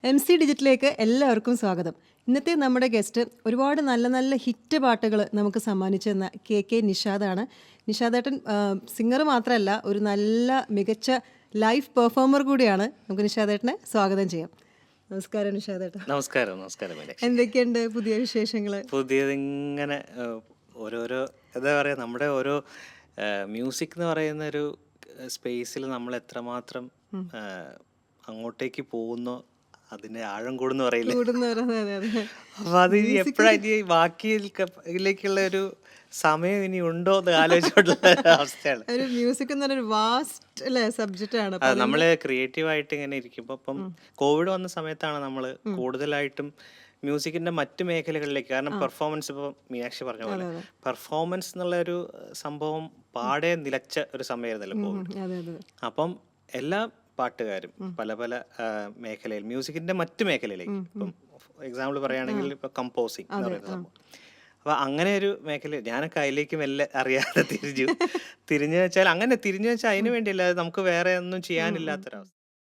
MC ഡിജിറ്റിലേക്ക് എല്ലാവർക്കും സ്വാഗതം. ഇന്നത്തെ നമ്മുടെ ഗസ്റ്റ് ഒരുപാട് നല്ല നല്ല ഹിറ്റ് പാട്ടുകൾ നമുക്ക് സമ്മാനിച്ചു തന്ന കെ നിഷാദാണ്. നിഷാദേട്ടൻ സിംഗർ മാത്രമല്ല, ഒരു നല്ല മികച്ച ലൈവ് പെർഫോമർ കൂടിയാണ്. നമുക്ക് നിഷാദേട്ടനെ സ്വാഗതം ചെയ്യാം. നമസ്കാരം നിഷാദേട്ടൻ. നമസ്കാരം. നമസ്കാരം മീനാക്ഷി. എന്തൊക്കെയുണ്ട് പുതിയ വിശേഷങ്ങൾ? പുതിയതിങ്ങനെ ഓരോരോ എന്താ പറയുക, നമ്മുടെ ഓരോ മ്യൂസിക് എന്ന് പറയുന്ന ഒരു സ്പേസിൽ നമ്മൾ എത്രമാത്രം ആ, അങ്ങോട്ടേക്ക് പോകുന്നോ അതിന്റെ ആഴം കൂടുന്നു പറയില്ലേ. അപ്പൊ അത് എപ്പോഴാ ഇനി ബാക്കിയിലേക്കുള്ള ഒരു സമയം ഇനി ഉണ്ടോ എന്ന് ആലോചിച്ചിട്ടുള്ള അവസ്ഥയാണ്. ഒരു മ്യൂസിക് എന്ന് പറഞ്ഞൊരു വാസ്റ്റ് അല്ലേ സബ്ജക്റ്റ് ആണ്. അത് നമ്മള് ക്രിയേറ്റീവായിട്ട് ഇങ്ങനെ ഇരിക്കുമ്പോൾ ഇപ്പം കോവിഡ് വന്ന സമയത്താണ് നമ്മൾ കൂടുതലായിട്ടും മ്യൂസിക്കിന്റെ മറ്റു മേഖലകളിലേക്ക്, കാരണം പെർഫോമൻസ്, ഇപ്പോൾ മീനാക്ഷി പറഞ്ഞ പോലെ പെർഫോമൻസ് എന്നുള്ള ഒരു സംഭവം പാടെ നിലച്ച ഒരു സമയമായിരുന്നല്ലോ കോവിഡ്. അപ്പം എല്ലാ പാട്ടുകാരും പല പല മേഖലയിൽ, മ്യൂസിക്കിന്റെ മറ്റു മേഖലയിലേക്ക്, ഇപ്പം എക്സാമ്പിൾ പറയുകയാണെങ്കിൽ ഇപ്പൊ കമ്പോസിങ് എന്ന് പറയുന്ന സംഭവം, അപ്പൊ അങ്ങനെ ഒരു മേഖല ഞാനൊക്കെ അതിലേക്ക് മെല്ലെ അറിയാതെ തിരിഞ്ഞു വെച്ചാൽ അങ്ങനെ തിരിഞ്ഞു വെച്ചാൽ അതിന് വേണ്ടിയല്ല, നമുക്ക് വേറെ ഒന്നും ചെയ്യാനില്ലാത്തൊരവസ്ഥ.